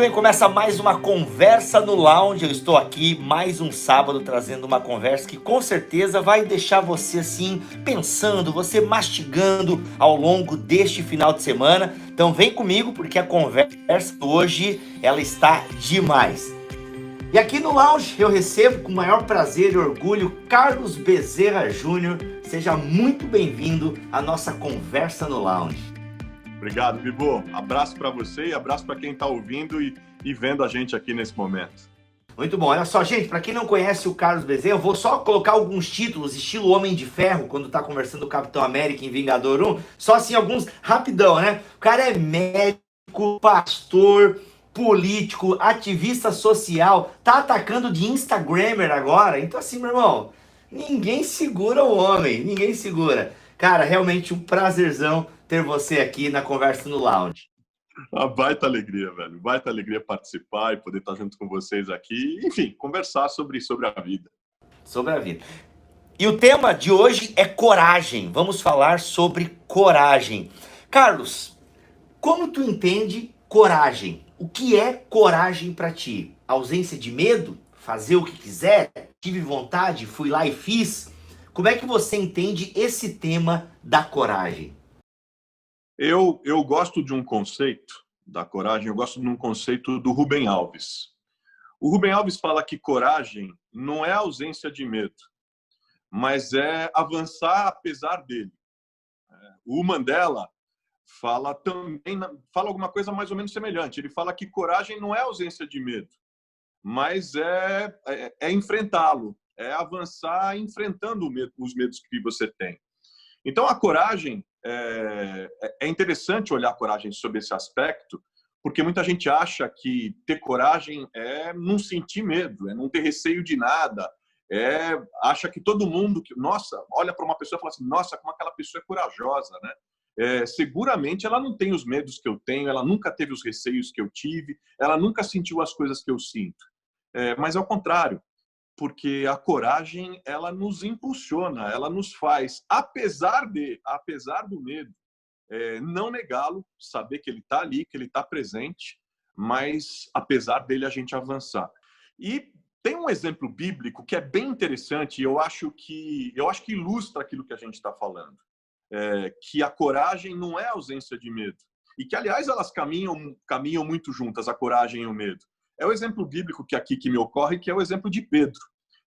bem, começa mais uma conversa no lounge. Eu estou aqui mais um sábado trazendo uma conversa que com certeza vai deixar você assim pensando, você mastigando ao longo deste final de semana. Então vem comigo porque a conversa hoje ela está demais. E aqui no lounge eu recebo com o maior prazer e orgulho Carlos Bezerra Júnior. Seja muito bem-vindo à nossa conversa no lounge. Obrigado, Bibo. Abraço para você e abraço para quem está ouvindo e vendo a gente aqui nesse momento. Muito bom. Olha só, gente, para quem não conhece o Carlos Bezerra, eu vou só colocar alguns títulos, estilo Homem de Ferro, quando tá conversando com o Capitão América em Vingador 1. Só assim, alguns rapidão, né? O cara é médico, pastor, político, ativista social, tá atacando de Instagrammer agora. Então assim, meu irmão, ninguém segura o homem, ninguém segura. Cara, realmente um prazerzão ter você aqui na Conversa no Lounge. Uma baita alegria, velho. Baita alegria participar e poder estar junto com vocês aqui. Enfim, conversar sobre a vida. Sobre a vida. E o tema de hoje é coragem. Vamos falar sobre coragem. Carlos, como tu entende coragem? O que é coragem para ti? Ausência de medo? Fazer o que quiser? Tive vontade, fui lá e fiz? Como é que você entende esse tema da coragem? Eu gosto de um conceito da coragem, eu gosto de um conceito do Rubem Alves. O Rubem Alves fala que coragem não é ausência de medo, mas é avançar apesar dele. O Mandela fala alguma coisa mais ou menos semelhante. Ele fala que coragem não é ausência de medo, mas é enfrentá-lo, é avançar enfrentando os medos que você tem. Então, a coragem, é interessante olhar a coragem sob esse aspecto, porque muita gente acha que ter coragem é não sentir medo, é não ter receio de nada, acha que todo mundo, nossa, olha para uma pessoa e fala assim, nossa, como aquela pessoa é corajosa, né? Seguramente ela não tem os medos que eu tenho, ela nunca teve os receios que eu tive, ela nunca sentiu as coisas que eu sinto. Mas é o contrário. Porque a coragem, ela nos impulsiona, ela nos faz, apesar do medo, não negá-lo, saber que ele está ali, que ele está presente, mas apesar dele a gente avançar. E tem um exemplo bíblico que é bem interessante e eu acho que ilustra aquilo que a gente está falando, que a coragem não é ausência de medo e que, aliás, elas caminham muito juntas, a coragem e o medo. É o exemplo bíblico que me ocorre, que é o exemplo de Pedro.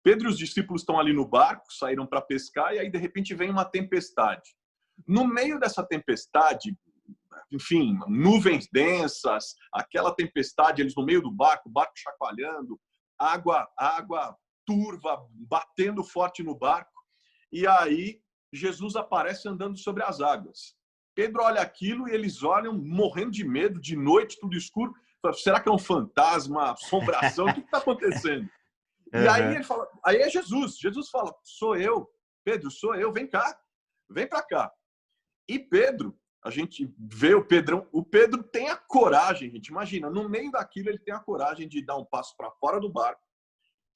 Pedro e os discípulos estão ali no barco, saíram para pescar e aí, de repente, vem uma tempestade. No meio dessa tempestade, enfim, nuvens densas, aquela tempestade, eles no meio do barco, o barco chacoalhando, água turva, batendo forte no barco. E aí, Jesus aparece andando sobre as águas. Pedro olha aquilo e eles olham morrendo de medo, de noite, tudo escuro. Será que é um fantasma, assombração? O que está acontecendo? E aí ele fala, aí é Jesus. Jesus fala, sou eu, Pedro, sou eu, vem cá, vem para cá. E Pedro, a gente vê o Pedro tem a coragem, gente, imagina, no meio daquilo ele tem a coragem de dar um passo para fora do barco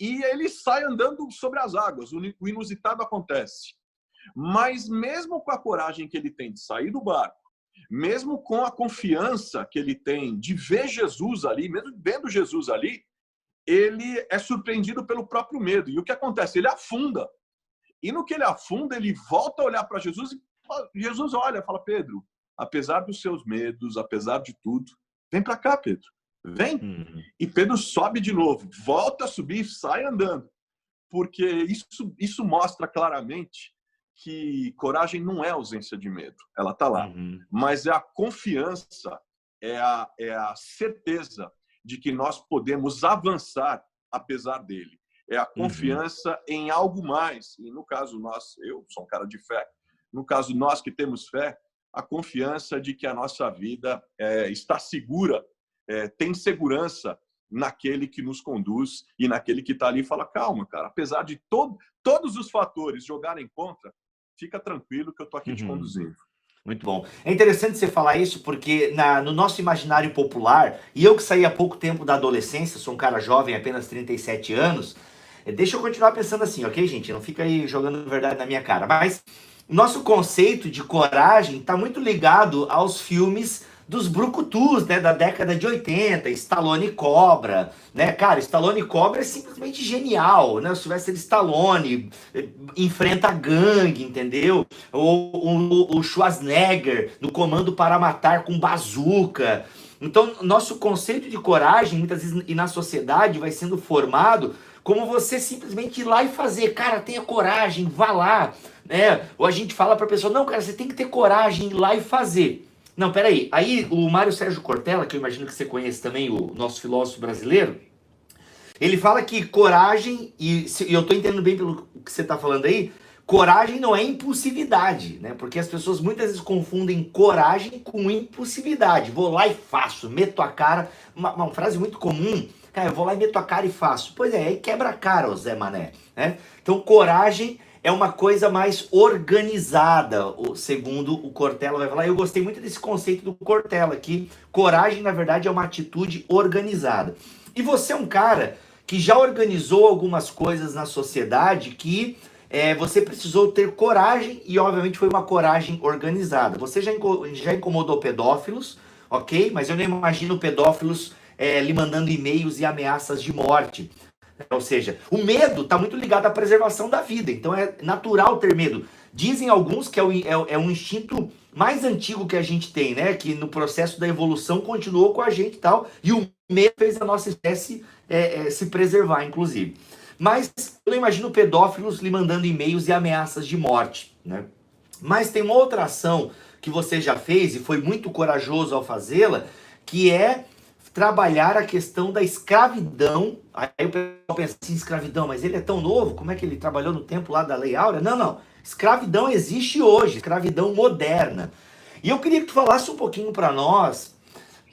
e ele sai andando sobre as águas, o inusitado acontece. Mas mesmo com a coragem que ele tem de sair do barco, mesmo com a confiança que ele tem de ver Jesus ali, mesmo vendo Jesus ali, ele é surpreendido pelo próprio medo. E o que acontece? Ele afunda. E no que ele afunda, ele volta a olhar para Jesus e Jesus olha e fala, Pedro, apesar dos seus medos, apesar de tudo, vem para cá, Pedro. Vem. E Pedro sobe de novo, volta a subir, sai andando. Porque isso mostra claramente que coragem não é ausência de medo, ela está lá. Mas é a confiança, é a certeza de que nós podemos avançar apesar dele. É a confiança em algo mais. E no caso eu sou um cara de fé, no caso nós que temos fé, a confiança de que a nossa vida está segura, tem segurança naquele que nos conduz e naquele que está ali e fala, calma, cara, apesar de todos os fatores jogarem contra, fica tranquilo que eu estou aqui te conduzindo. Muito bom. É interessante você falar isso porque no nosso imaginário popular, e eu que saí há pouco tempo da adolescência, sou um cara jovem, apenas 37 anos, deixa eu continuar pensando assim, ok, gente? Não fica aí jogando verdade na minha cara. Mas o nosso conceito de coragem está muito ligado aos filmes dos brucutus, né, da década de 80, Stallone e Cobra, né, cara, Stallone e Cobra é simplesmente genial, né, o Sylvester Stallone enfrenta a gangue, entendeu? O Schwarzenegger no Comando para Matar com bazuca. Então, nosso conceito de coragem, muitas vezes, e na sociedade, vai sendo formado como você simplesmente ir lá e fazer. Cara, tenha coragem, vá lá, né? Ou a gente fala pra pessoa, não, cara, você tem que ter coragem, ir lá e fazer. Não, peraí. Aí o Mário Sérgio Cortella, que eu imagino que você conhece também, o nosso filósofo brasileiro, ele fala que coragem, e eu tô entendendo bem pelo que você tá falando aí, coragem não é impulsividade, né? Porque as pessoas muitas vezes confundem coragem com impulsividade. Vou lá e faço, meto a cara. Uma frase muito comum, cara, eu vou lá e meto a cara e faço. Pois é, aí quebra a cara, o Zé Mané, né? Então, coragem é uma coisa mais organizada, segundo o Cortella vai falar. Eu gostei muito desse conceito do Cortella aqui. Coragem, na verdade, é uma atitude organizada. E você é um cara que já organizou algumas coisas na sociedade que você precisou ter coragem e, obviamente, foi uma coragem organizada. Você já incomodou pedófilos, ok? Mas eu não imagino pedófilos lhe mandando e-mails e ameaças de morte. Ou seja, o medo está muito ligado à preservação da vida. Então é natural ter medo. Dizem alguns que é um instinto mais antigo que a gente tem, né? Que no processo da evolução continuou com a gente e tal. E o medo fez a nossa espécie se preservar, inclusive. Mas eu não imagino pedófilos lhe mandando e-mails e ameaças de morte, né? Mas tem uma outra ação que você já fez e foi muito corajoso ao fazê-la, que é trabalhar a questão da escravidão. Aí o pessoal pensa assim, escravidão, mas ele é tão novo, como é que ele trabalhou no tempo lá da Lei Áurea? Não, não. Escravidão existe hoje, escravidão moderna. E eu queria que tu falasse um pouquinho para nós,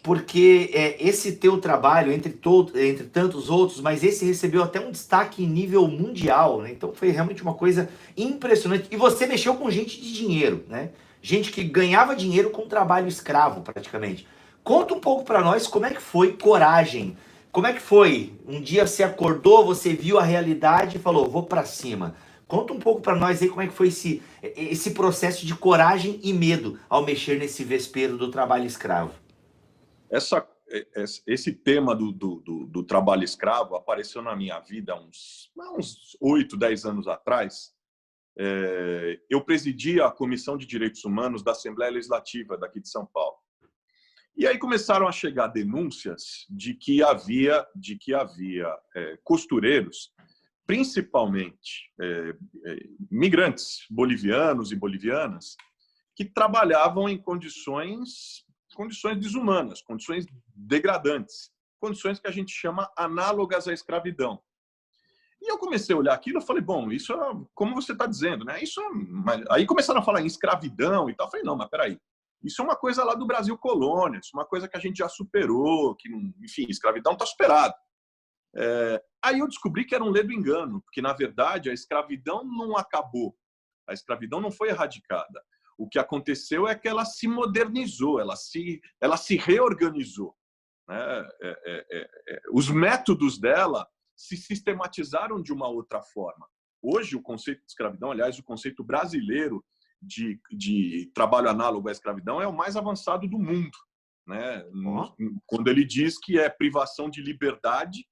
porque esse teu trabalho, entre tantos outros, mas esse recebeu até um destaque em nível mundial, né? Então foi realmente uma coisa impressionante. E você mexeu com gente de dinheiro, né? Gente que ganhava dinheiro com trabalho escravo, praticamente. Conta um pouco para nós como é que foi coragem. Como é que foi? Um dia você acordou, você viu a realidade e falou, vou para cima. Conta um pouco para nós aí como é que foi esse processo de coragem e medo ao mexer nesse vespeiro do trabalho escravo. Esse tema do trabalho escravo apareceu na minha vida há uns 8, 10 anos atrás. Eu presidia a Comissão de Direitos Humanos da Assembleia Legislativa daqui de São Paulo. E aí começaram a chegar denúncias de que havia costureiros, principalmente migrantes bolivianos e bolivianas, que trabalhavam em condições desumanas, condições degradantes, condições que a gente chama análogas à escravidão. E eu comecei a olhar aquilo e falei, bom, isso é como você está dizendo, né? Aí começaram a falar em escravidão e tal. Eu falei, não, mas peraí, isso é uma coisa lá do Brasil colônia, isso é uma coisa que a gente já superou, que, enfim, escravidão está superado. Aí eu descobri que era um ledo engano, porque, na verdade, a escravidão não acabou, a escravidão não foi erradicada. O que aconteceu é que ela se modernizou, ela se reorganizou, né? Os métodos dela se sistematizaram de uma outra forma. Hoje, o conceito de escravidão, aliás, o conceito brasileiro de trabalho análogo à escravidão é o mais avançado do mundo, né? Quando ele diz que é privação de liberdade,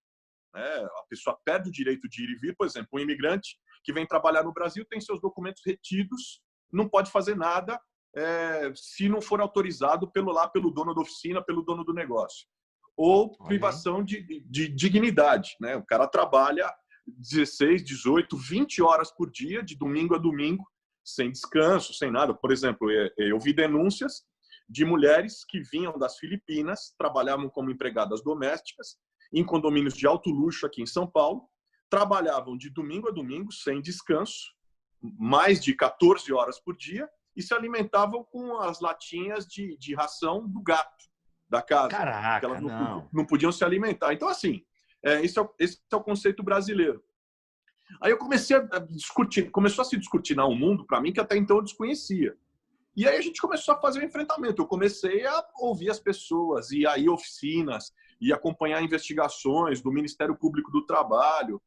né? A pessoa perde o direito de ir e vir. Por exemplo, um imigrante que vem trabalhar no Brasil tem seus documentos retidos, não pode fazer nada se não for autorizado pelo dono da oficina, pelo dono do negócio. Ou privação de dignidade, né? O cara trabalha 16, 18, 20 horas por dia, de domingo a domingo, sem descanso, sem nada. Por exemplo, eu vi denúncias de mulheres que vinham das Filipinas, trabalhavam como empregadas domésticas, em condomínios de alto luxo aqui em São Paulo, trabalhavam de domingo a domingo, sem descanso, mais de 14 horas por dia, e se alimentavam com as latinhas de ração do gato da casa. Caraca, que elas não podiam se alimentar. Então, assim, esse é o conceito brasileiro. Aí eu comecei a discutir, começou a se descortinar um mundo, para mim, que até então eu desconhecia. E aí a gente começou a fazer o enfrentamento. Eu comecei a ouvir as pessoas, e aí oficinas, e acompanhar investigações do Ministério Público do Trabalho,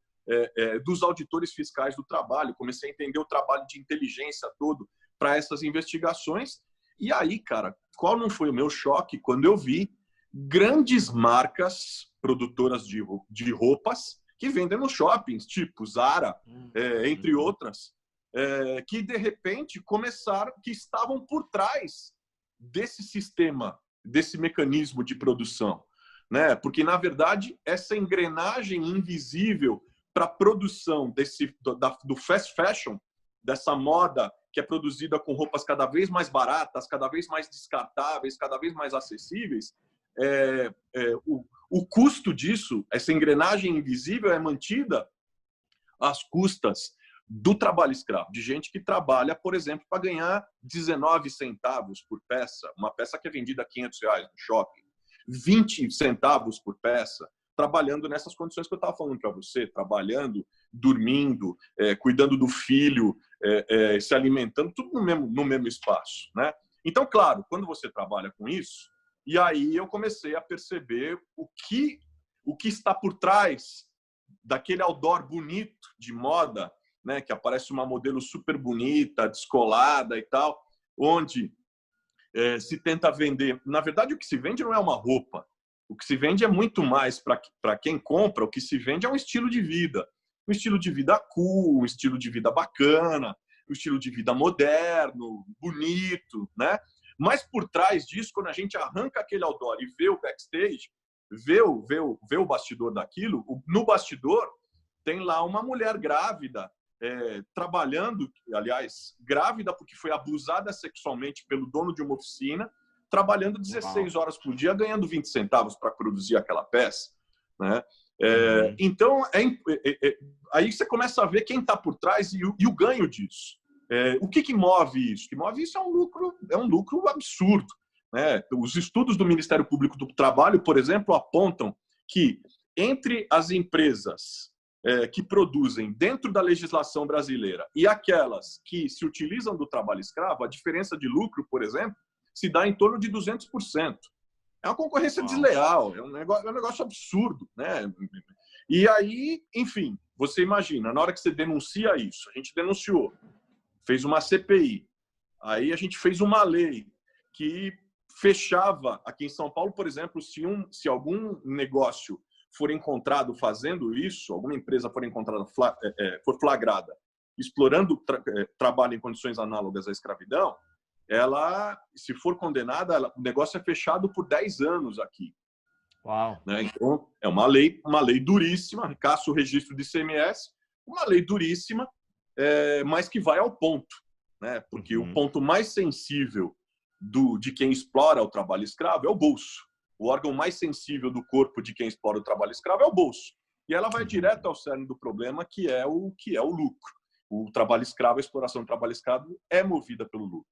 dos auditores fiscais do trabalho. Comecei a entender o trabalho de inteligência todo para essas investigações. E aí, cara, qual não foi o meu choque quando eu vi grandes marcas produtoras de roupas que vendem nos shoppings, tipo Zara, entre outras, que de repente começaram, que estavam por trás desse sistema, desse mecanismo de produção, né? Porque na verdade essa engrenagem invisível para a produção do fast fashion, dessa moda que é produzida com roupas cada vez mais baratas, cada vez mais descartáveis, cada vez mais acessíveis, o custo disso, essa engrenagem invisível, é mantida às custas do trabalho escravo, de gente que trabalha, por exemplo, para ganhar 19 centavos por peça, uma peça que é vendida a R$ 500 no shopping, 20 centavos por peça, trabalhando nessas condições que eu estava falando para você, trabalhando, dormindo, cuidando do filho, se alimentando, tudo no mesmo espaço, né? Então, claro, quando você trabalha com isso, e aí eu comecei a perceber o que está por trás daquele outdoor bonito de moda, né, que aparece uma modelo super bonita, descolada e tal, onde se tenta vender. Na verdade, o que se vende não é uma roupa. O que se vende é muito mais para quem compra. O que se vende é um estilo de vida. Um estilo de vida cool, um estilo de vida bacana, um estilo de vida moderno, bonito, né? Mas por trás disso, quando a gente arranca aquele outdoor e vê o backstage, vê o bastidor daquilo, no bastidor tem lá uma mulher grávida, trabalhando, aliás, grávida porque foi abusada sexualmente pelo dono de uma oficina, trabalhando 16 horas por dia, ganhando 20 centavos para produzir aquela peça, né? Então, aí você começa a ver quem está por trás e o ganho disso. O que move isso? O que move isso é um lucro absurdo, né? Os estudos do Ministério Público do Trabalho, por exemplo, apontam que entre as empresas que produzem dentro da legislação brasileira e aquelas que se utilizam do trabalho escravo, a diferença de lucro, por exemplo, se dá em torno de 200%. É uma concorrência desleal, é um negócio absurdo, né? E aí, enfim, você imagina, na hora que você denuncia isso, a gente denunciou, fez uma CPI, aí a gente fez uma lei que fechava, aqui em São Paulo, por exemplo, se algum negócio for encontrado fazendo isso, alguma empresa for encontrada, for flagrada, explorando trabalho em condições análogas à escravidão, ela, se for condenada, o negócio é fechado por 10 anos aqui. Uau. Né? Então, é uma lei duríssima, caça o registro de ICMS, uma lei duríssima, mas que vai ao ponto, né? Porque o ponto mais sensível de quem explora o trabalho escravo é o bolso. O órgão mais sensível do corpo de quem explora o trabalho escravo é o bolso. E ela vai direto ao cerne do problema, que é o lucro. O trabalho escravo, a exploração do trabalho escravo é movida pelo lucro.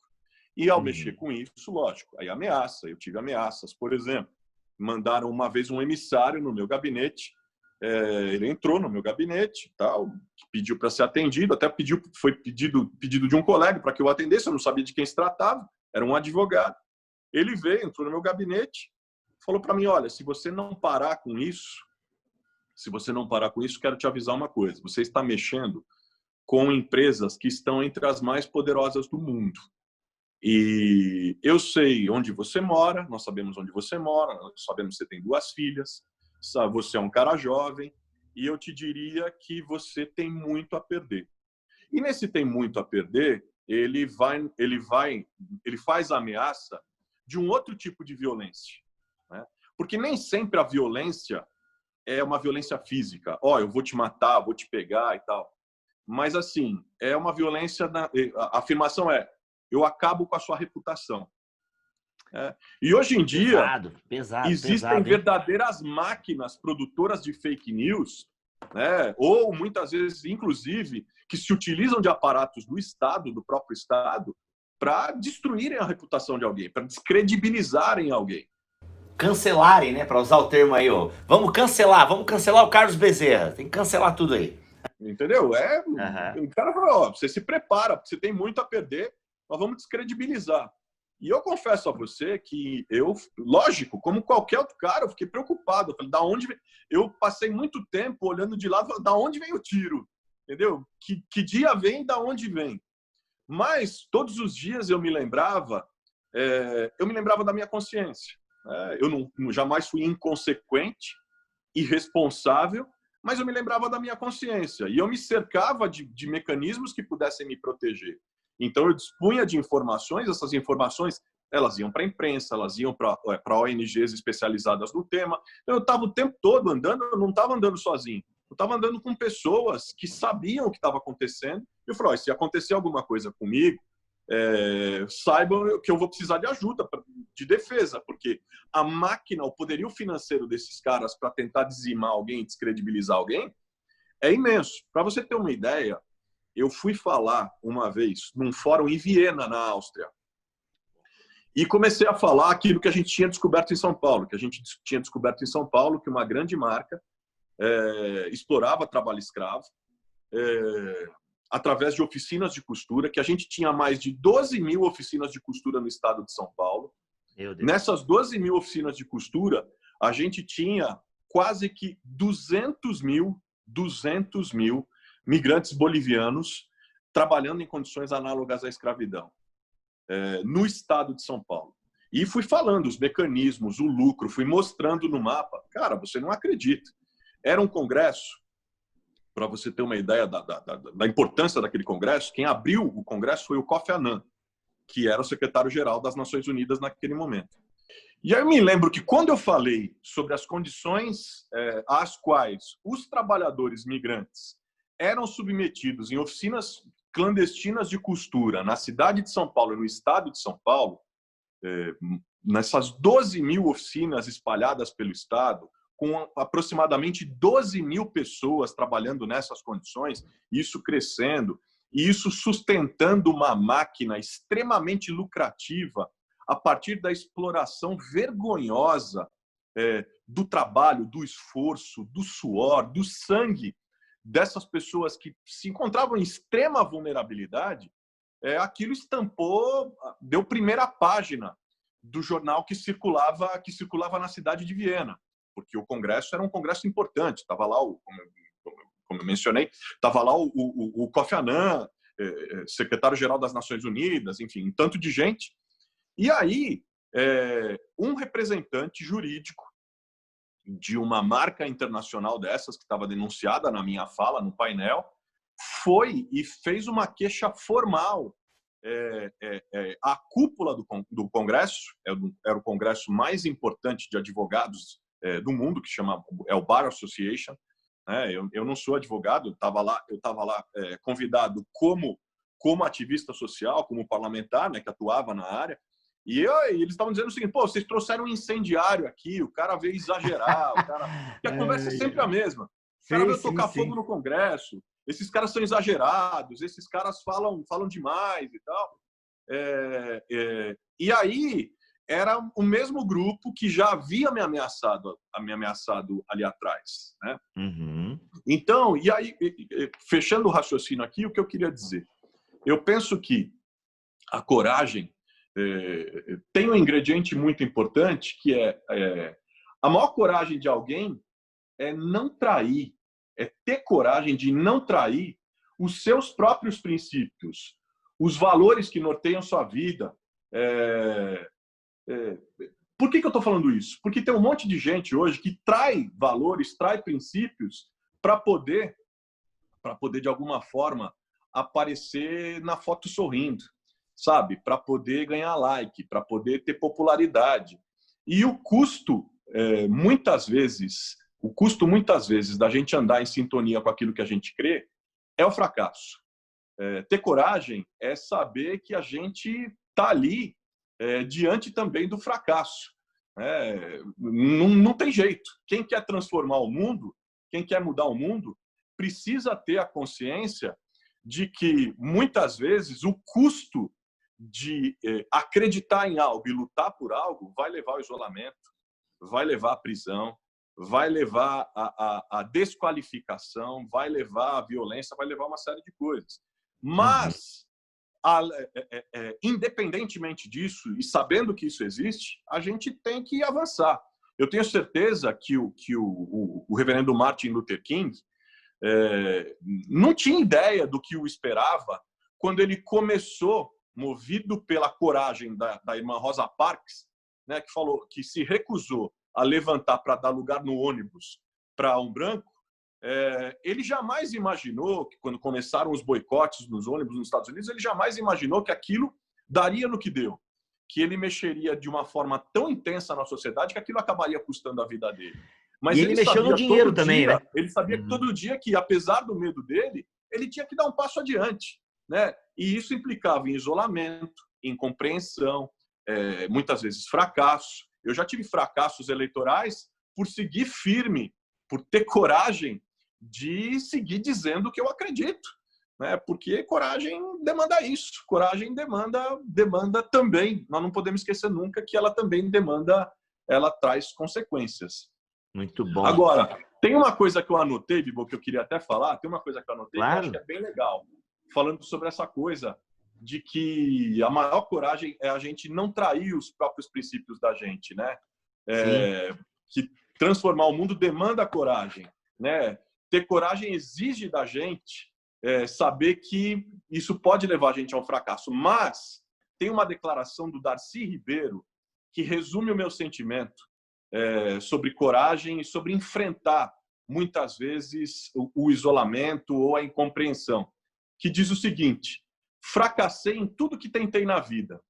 E ao mexer com isso, lógico, aí ameaça. Eu tive ameaças, por exemplo. Mandaram uma vez um emissário no meu gabinete. Ele entrou no meu gabinete, tal, pediu para ser atendido, até foi pedido de um colega para que eu atendesse, eu não sabia de quem se tratava, era um advogado. Ele veio, entrou no meu gabinete, falou para mim: olha, se você não parar com isso, quero te avisar uma coisa, você está mexendo com empresas que estão entre as mais poderosas do mundo. E eu sei onde você mora, nós sabemos onde você mora, nós sabemos que você tem 2 filhas, você é um cara jovem, e eu te diria que você tem muito a perder. E nesse tem muito a perder, ele faz a ameaça de um outro tipo de violência, né? Porque nem sempre a violência é uma violência física. Eu vou te matar, vou te pegar e tal. Mas, assim, é uma violência... A afirmação é: eu acabo com a sua reputação. E hoje em dia, existem verdadeiras máquinas produtoras de fake news, né? Ou muitas vezes, inclusive, que se utilizam de aparatos do Estado, do próprio Estado, para destruírem a reputação de alguém, para descredibilizarem alguém. Cancelarem, né? Para usar o termo aí, ó. Vamos cancelar o Carlos Bezerra. Tem que cancelar tudo aí. Entendeu? O cara falou: você se prepara, porque você tem muito a perder, nós vamos descredibilizar. E eu confesso a você que lógico, como qualquer outro cara, eu fiquei preocupado. Eu falei: da onde vem? Eu passei muito tempo olhando de lado, da onde vem o tiro? Entendeu? Que dia vem, da onde vem? Mas todos os dias eu me lembrava eu me lembrava da minha consciência. Eu jamais fui inconsequente, irresponsável, mas eu me lembrava da minha consciência. E eu me cercava de mecanismos que pudessem me proteger. Então, eu dispunha de informações, essas informações elas iam para a imprensa, elas iam para ONGs especializadas no tema. Então, eu estava o tempo todo andando, eu não estava andando sozinho. Eu estava andando com pessoas que sabiam o que estava acontecendo. E eu falei, se acontecer alguma coisa comigo, saibam que eu vou precisar de ajuda, de defesa, porque a máquina, o poderio financeiro desses caras para tentar dizimar alguém, descredibilizar alguém, é imenso. Para você ter uma ideia, eu fui falar uma vez num fórum em Viena, na Áustria, e comecei a falar aquilo que a gente tinha descoberto em São Paulo, que uma grande marca explorava trabalho escravo, através de oficinas de costura, que a gente tinha mais de 12 mil oficinas de costura no estado de São Paulo. Nessas 12 mil oficinas de costura, a gente tinha quase que 200 mil migrantes bolivianos trabalhando em condições análogas à escravidão, no estado de São Paulo. E fui falando os mecanismos, o lucro, fui mostrando no mapa. Cara, você não acredita. Era um congresso, para você ter uma ideia da importância daquele congresso, quem abriu o congresso foi o Kofi Annan, que era o secretário-geral das Nações Unidas naquele momento. E aí eu me lembro que quando eu falei sobre as condições às quais os trabalhadores migrantes eram submetidos em oficinas clandestinas de costura na cidade de São Paulo e no estado de São Paulo, nessas 12 mil oficinas espalhadas pelo estado, com aproximadamente 12 mil pessoas trabalhando nessas condições, isso crescendo, e isso sustentando uma máquina extremamente lucrativa a partir da exploração vergonhosa do trabalho, do esforço, do suor, do sangue dessas pessoas que se encontravam em extrema vulnerabilidade. Aquilo estampou, deu primeira página do jornal que circulava na cidade de Viena, porque o congresso era um congresso importante. Estava lá, como eu mencionei, estava lá o Kofi Annan, secretário-geral das Nações Unidas, enfim, um tanto de gente. E aí, um representante jurídico de uma marca internacional dessas, que estava denunciada na minha fala, no painel, foi e fez uma queixa formal à cúpula do Congresso. Era o congresso mais importante de advogados do mundo, que chama o Bar Association. Eu não sou advogado, eu estava lá convidado como ativista social, como parlamentar, né, que atuava na área. E eles estavam dizendo o seguinte: pô, vocês trouxeram um incendiário aqui, o cara veio exagerar, que a conversa é sempre a mesma. O cara veio tocar fogo no Congresso, esses caras são exagerados, esses caras falam demais e tal. E aí era o mesmo grupo que já havia me ameaçado ali atrás, né? Uhum. Então, e aí, fechando o raciocínio aqui, o que eu queria dizer? Eu penso que a coragem tem um ingrediente muito importante, que a maior coragem de alguém é não trair, é ter coragem de não trair os seus próprios princípios, os valores que norteiam sua vida. Por que eu estou falando isso? Porque tem um monte de gente hoje que trai valores, trai princípios para poder, de alguma forma, aparecer na foto sorrindo, sabe? Para poder ganhar like, para poder ter popularidade. E o custo, muitas vezes da gente andar em sintonia com aquilo que a gente crê é o fracasso. Ter coragem é saber que a gente está ali diante também do fracasso. Não tem jeito. Quem quer transformar o mundo, quem quer mudar o mundo, precisa ter a consciência de que, muitas vezes, o custo de acreditar em algo e lutar por algo vai levar ao isolamento, vai levar à prisão, vai levar à desqualificação, vai levar à violência, vai levar a uma série de coisas. Mas, independentemente disso, e sabendo que isso existe, a gente tem que avançar. Eu tenho certeza que o reverendo Martin Luther King não tinha ideia do que o esperava quando ele começou movido pela coragem da irmã Rosa Parks, né, que falou que se recusou a levantar para dar lugar no ônibus para um branco, ele jamais imaginou que, quando começaram os boicotes nos ônibus nos Estados Unidos, ele jamais imaginou que aquilo daria no que deu, que ele mexeria de uma forma tão intensa na sociedade que aquilo acabaria custando a vida dele. Mas E ele mexeu no dinheiro também, né? Ele sabia que todo dia que, apesar do medo dele, ele tinha que dar um passo adiante, né? E isso implicava em isolamento, em compreensão, muitas vezes fracasso. Eu já tive fracassos eleitorais por seguir firme, por ter coragem de seguir dizendo o que eu acredito, né? Porque coragem demanda isso, coragem demanda também. Nós não podemos esquecer nunca que ela também ela traz consequências. Muito bom. Agora, tem uma coisa que eu anotei, Bibo, que eu queria até falar, tem uma coisa que eu anotei que eu acho que é bem legal, falando sobre essa coisa de que a maior coragem é a gente não trair os próprios princípios da gente, né? Que transformar o mundo demanda coragem, né? Ter coragem exige da gente saber que isso pode levar a gente a um fracasso. Mas tem uma declaração do Darcy Ribeiro que resume o meu sentimento sobre coragem e sobre enfrentar, muitas vezes, o isolamento ou a incompreensão, que diz o seguinte: fracassei em tudo que tentei na vida.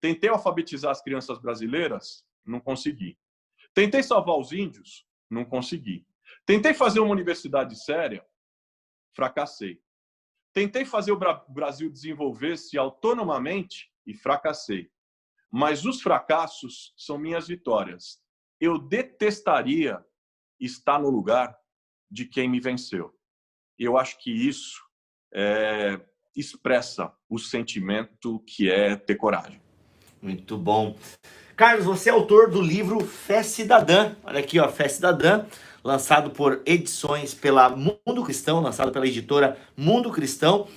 Tentei alfabetizar as crianças brasileiras, não consegui. Tentei salvar os índios, não consegui. Tentei fazer uma universidade séria, fracassei. Tentei fazer o Brasil desenvolver-se autonomamente e fracassei. Mas os fracassos são minhas vitórias. Eu detestaria estar no lugar de quem me venceu. E eu acho que isso expressa o sentimento que é ter coragem. Muito bom. Carlos, você é autor do livro Fé Cidadã. Olha aqui, ó, Fé Cidadã, lançado por edições pela Mundo Cristão, lançado pela editora Mundo Cristão.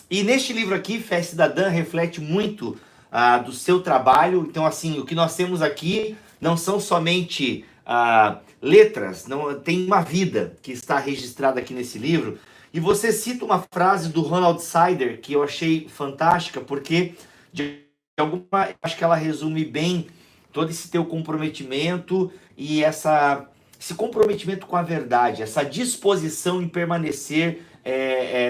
E neste livro aqui, Fé Cidadã, reflete muito do seu trabalho. Então, assim, o que nós temos aqui não são somente letras, não, tem uma vida que está registrada aqui nesse livro. E você cita uma frase do Ronald Sider que eu achei fantástica, porque acho que ela resume bem todo esse teu comprometimento e esse comprometimento com a verdade, essa disposição em permanecer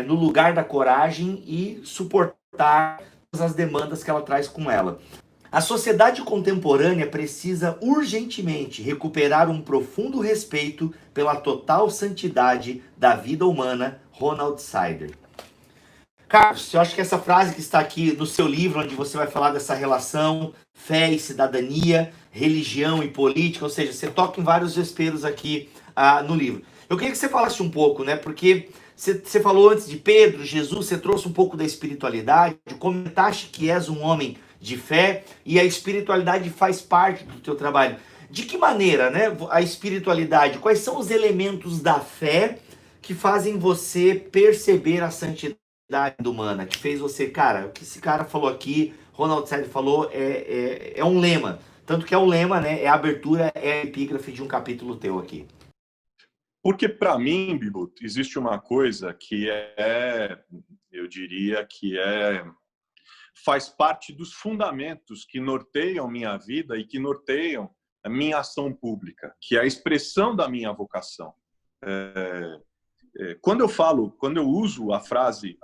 no lugar da coragem e suportar todas as demandas que ela traz com ela. A sociedade contemporânea precisa urgentemente recuperar um profundo respeito pela total santidade da vida humana. Ronald Sider. Carlos, eu acho que essa frase que está aqui no seu livro, onde você vai falar dessa relação fé e cidadania, religião e política, ou seja, você toca em vários vesperos aqui no livro. Eu queria que você falasse um pouco, né? Porque você falou antes de Pedro, Jesus, você trouxe um pouco da espiritualidade, comentaste que és um homem de fé e a espiritualidade faz parte do teu trabalho. De que maneira, né? A espiritualidade, quais são os elementos da fé que fazem você perceber a santidade humana, que fez você, cara, o que esse cara falou aqui, Ronald Sider falou, é um lema. Tanto que é um lema, né? É a abertura, é a epígrafe de um capítulo teu aqui. Porque, para mim, Bibo, existe uma coisa que eu diria que faz parte dos fundamentos que norteiam minha vida e que norteiam a minha ação pública, que é a expressão da minha vocação. Quando eu uso a frase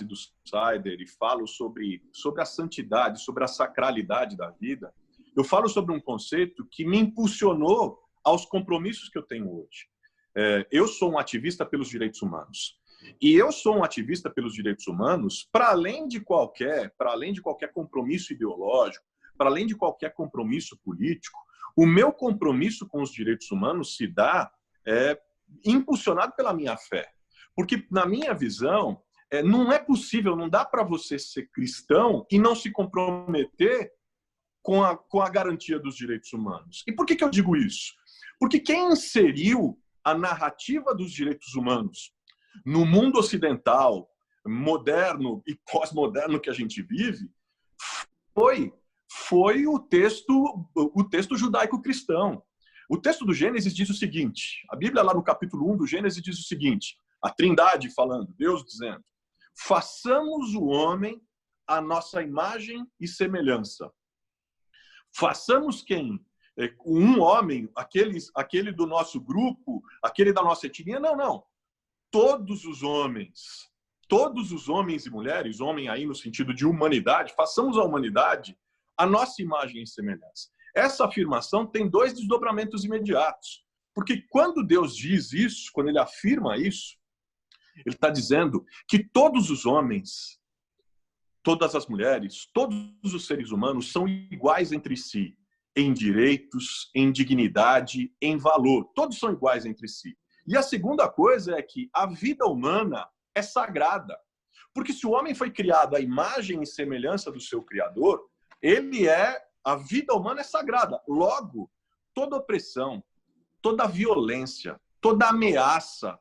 do Sider e falo sobre a santidade, sobre a sacralidade da vida, eu falo sobre um conceito que me impulsionou aos compromissos que eu tenho hoje. Eu sou um ativista pelos direitos humanos. E eu sou um ativista pelos direitos humanos para além de qualquer compromisso ideológico, para além de qualquer compromisso político. O meu compromisso com os direitos humanos se dá impulsionado pela minha fé. Porque, na minha visão, não é possível, não dá para você ser cristão e não se comprometer com a garantia dos direitos humanos. E por que eu digo isso? Porque quem inseriu a narrativa dos direitos humanos no mundo ocidental, moderno e pós-moderno que a gente vive, foi o texto judaico-cristão. O texto do Gênesis diz o seguinte, a Bíblia lá no capítulo 1 do Gênesis diz o seguinte, a Trindade falando, Deus dizendo, façamos o homem a nossa imagem e semelhança. Façamos quem? Um homem, aquele do nosso grupo, aquele da nossa etnia? Não, não. Todos os homens e mulheres, homem aí no sentido de humanidade, façamos a humanidade a nossa imagem e semelhança. Essa afirmação tem dois desdobramentos imediatos. Porque quando Deus diz isso, quando ele afirma isso, ele está dizendo que todos os homens, todas as mulheres, todos os seres humanos são iguais entre si, em direitos, em dignidade, em valor. Todos são iguais entre si. E a segunda coisa é que a vida humana é sagrada. Porque se o homem foi criado à imagem e semelhança do seu Criador, a vida humana é sagrada. Logo, toda opressão, toda violência, toda ameaça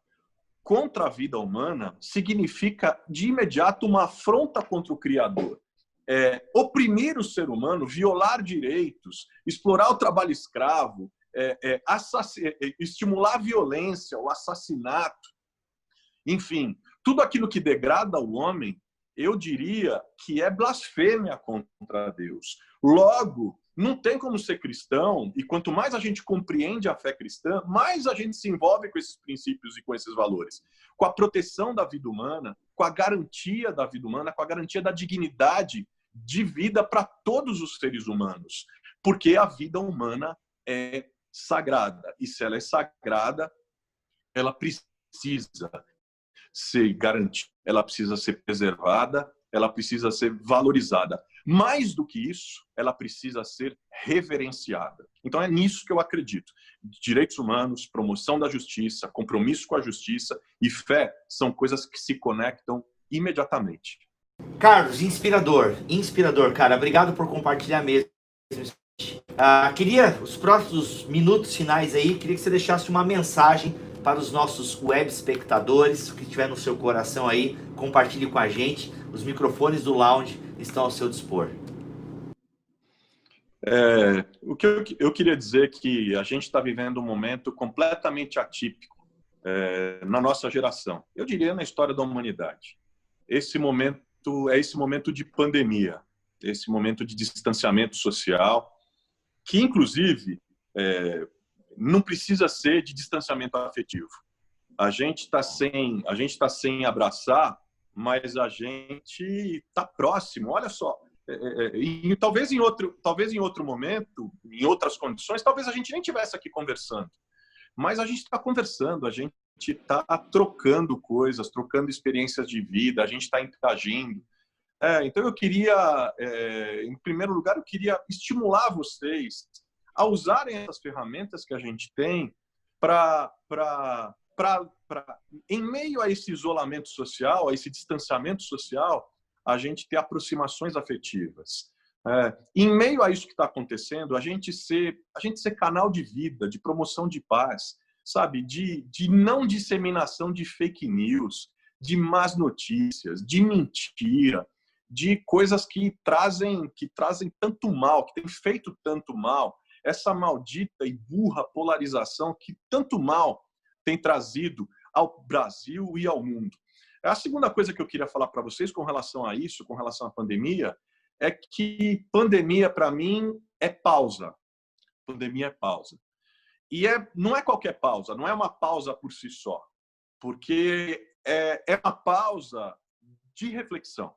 contra a vida humana significa, de imediato, uma afronta contra o Criador. Oprimir o ser humano, violar direitos, explorar o trabalho escravo, estimular a violência, o assassinato, enfim, tudo aquilo que degrada o homem, eu diria que é blasfêmia contra Deus. Logo, não tem como ser cristão, e quanto mais a gente compreende a fé cristã, mais a gente se envolve com esses princípios e com esses valores. Com a proteção da vida humana, com a garantia da vida humana, com a garantia da dignidade de vida para todos os seres humanos. Porque a vida humana é sagrada. E se ela é sagrada, ela precisa ser garantida, ela precisa ser preservada, ela precisa ser valorizada. Mais do que isso, ela precisa ser reverenciada. Então é nisso que eu acredito. Direitos humanos, promoção da justiça, compromisso com a justiça e fé são coisas que se conectam imediatamente. Carlos, inspirador, cara. Obrigado por compartilhar mesmo. Queria, os próximos minutos finais aí, queria que você deixasse uma mensagem para os nossos web espectadores, o que tiver no seu coração aí, compartilhe com a gente. Os microfones do Lounge estão ao seu dispor. O que eu queria dizer é que a gente está vivendo um momento completamente atípico na nossa geração. Eu diria na história da humanidade. Esse momento de pandemia, esse momento de distanciamento social, que inclusive não precisa ser de distanciamento afetivo. A gente está sem abraçar, mas a gente está próximo. Olha só, e talvez em outro momento, em outras condições, talvez a gente nem estivesse aqui conversando. Mas a gente está conversando, a gente está trocando coisas, trocando experiências de vida, a gente está interagindo. Então eu queria, em primeiro lugar, eu queria estimular vocês a usarem essas ferramentas que a gente tem em meio a esse isolamento social, a esse distanciamento social, a gente ter aproximações afetivas. Em meio a isso que está acontecendo, a gente ser canal de vida, de promoção de paz, sabe? De não disseminação de fake news, de más notícias, de mentira, de coisas que trazem tanto mal, que têm feito tanto mal. Essa maldita e burra polarização que tanto mal tem trazido ao Brasil e ao mundo. A segunda coisa que eu queria falar para vocês com relação a isso, com relação à pandemia, é que pandemia, para mim, é pausa. Pandemia é pausa. E não é qualquer pausa, não é uma pausa por si só, porque é uma pausa de reflexão,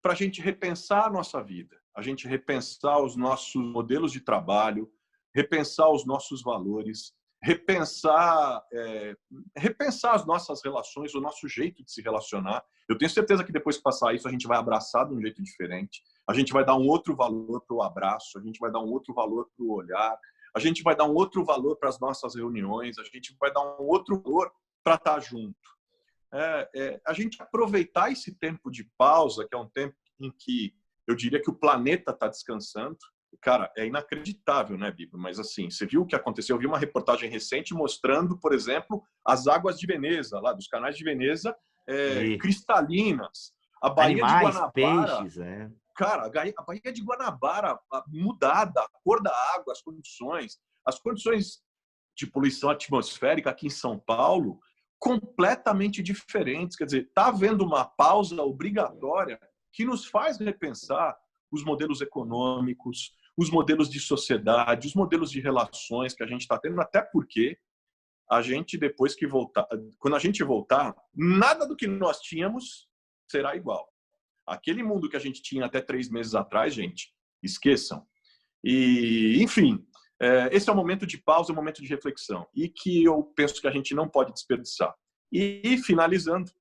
para a gente repensar a nossa vida, a gente repensar os nossos modelos de trabalho, repensar os nossos valores, repensar as nossas relações, o nosso jeito de se relacionar. Eu tenho certeza que depois que passar isso, a gente vai abraçar de um jeito diferente, a gente vai dar um outro valor para o abraço, a gente vai dar um outro valor para o olhar, a gente vai dar um outro valor para as nossas reuniões, a gente vai dar um outro valor para estar junto. A gente aproveitar esse tempo de pausa, que é um tempo em que eu diria que o planeta está descansando. Cara, é inacreditável, né, Bibo? Mas assim, você viu o que aconteceu? Eu vi uma reportagem recente mostrando, por exemplo, as águas de Veneza, lá dos canais de Veneza, cristalinas. A Baía de Guanabara, peixes, cara, a Baía de Guanabara mudada, a cor da água, as condições de poluição atmosférica aqui em São Paulo, completamente diferentes. Quer dizer, está havendo uma pausa obrigatória que nos faz repensar os modelos econômicos, os modelos de sociedade, os modelos de relações que a gente está tendo, até porque a gente, depois que voltar, quando a gente voltar, nada do que nós tínhamos será igual. Aquele mundo que a gente tinha até 3 meses atrás, gente, esqueçam. E, enfim, esse é um momento de pausa, um momento de reflexão, e que eu penso que a gente não pode desperdiçar. E finalizando,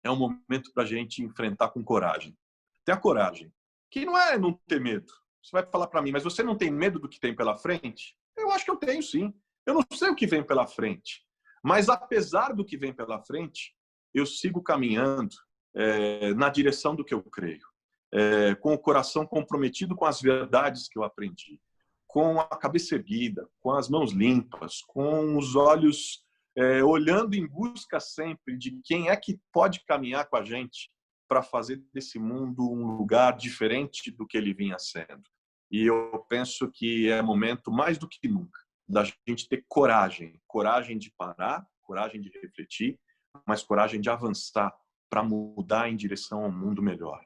é um momento para a gente enfrentar com coragem. Ter a coragem, que não é não ter medo. Você vai falar para mim, mas você não tem medo do que tem pela frente? Eu acho que eu tenho, sim. Eu não sei o que vem pela frente. Mas, apesar do que vem pela frente, eu sigo caminhando na direção do que eu creio. Com o coração comprometido com as verdades que eu aprendi. Com a cabeça erguida, com as mãos limpas, com os olhos olhando em busca sempre de quem é que pode caminhar com a gente para fazer desse mundo um lugar diferente do que ele vinha sendo. E eu penso que é momento, mais do que nunca, da gente ter coragem. Coragem de parar, coragem de refletir, mas coragem de avançar para mudar em direção a um mundo melhor.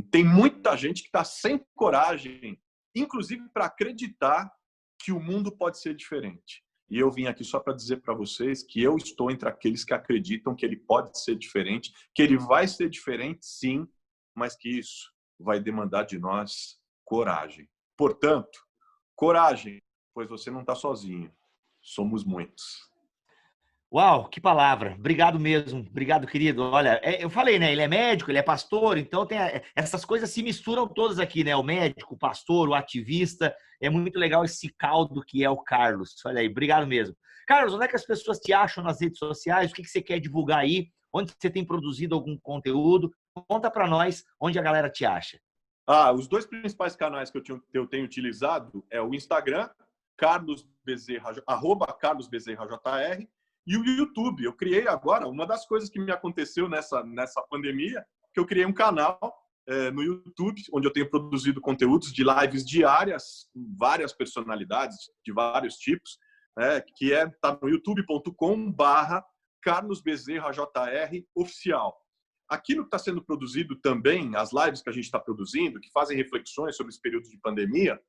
Tem muita gente que está sem coragem, inclusive para acreditar que o mundo pode ser diferente. E eu vim aqui só para dizer para vocês que eu estou entre aqueles que acreditam que ele pode ser diferente, que ele vai ser diferente, sim, mas que isso vai demandar de nós coragem. Portanto, coragem, pois você não está sozinho. Somos muitos. Uau, que palavra. Obrigado mesmo. Obrigado, querido. Olha, eu falei, né? Ele é médico, ele é pastor, então essas coisas se misturam todas aqui, né? O médico, o pastor, o ativista. É muito legal esse caldo que é o Carlos. Olha aí, obrigado mesmo. Carlos, onde é que as pessoas te acham nas redes sociais? O que você quer divulgar aí? Onde você tem produzido algum conteúdo? Conta para nós onde a galera te acha. Os 2 principais canais que eu tenho utilizado é o Instagram, @CarlosBezerraJR, e o YouTube. Eu criei agora, uma das coisas que me aconteceu nessa pandemia, que eu criei um canal no YouTube, onde eu tenho produzido conteúdos de lives diárias, com várias personalidades de vários tipos, que tá no youtube.com/CarlosBezerraJR oficial. Aquilo que está sendo produzido também, as lives que a gente está produzindo, que fazem reflexões sobre esse período de pandemia,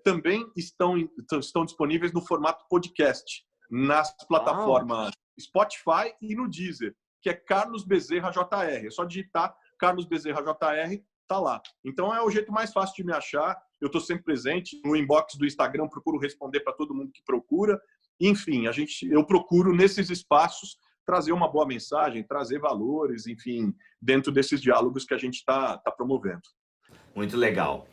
também estão disponíveis no formato podcast, nas plataformas Spotify e no Deezer, que é Carlos Bezerra JR. É só digitar Carlos Bezerra JR, tá lá. Então é o jeito mais fácil de me achar. Eu estou sempre presente no inbox do Instagram, procuro responder para todo mundo que procura. Enfim, eu procuro nesses espaços trazer uma boa mensagem, trazer valores, enfim, dentro desses diálogos que a gente está promovendo. Muito legal.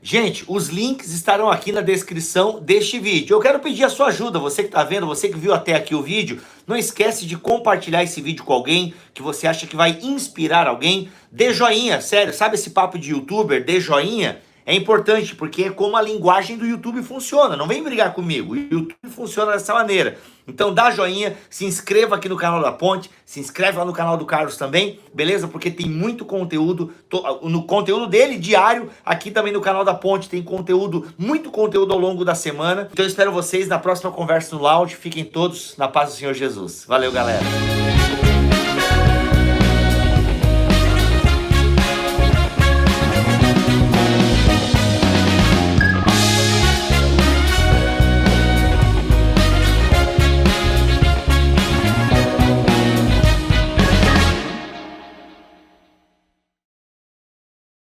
Gente, os links estarão aqui na descrição deste vídeo. Eu quero pedir a sua ajuda, você que está vendo, você que viu até aqui o vídeo, não esquece de compartilhar esse vídeo com alguém que você acha que vai inspirar alguém. Dê joinha, sério, sabe esse papo de youtuber, dê joinha? É importante, porque é como a linguagem do YouTube funciona. Não vem brigar comigo, o YouTube funciona dessa maneira. Então dá joinha, se inscreva aqui no canal da Ponte, se inscreve lá no canal do Carlos também, beleza? Porque tem muito conteúdo, no conteúdo dele diário, aqui também no canal da Ponte tem conteúdo, muito conteúdo ao longo da semana. Então eu espero vocês na próxima Conversa no Lounge. Fiquem todos na paz do Senhor Jesus. Valeu, galera!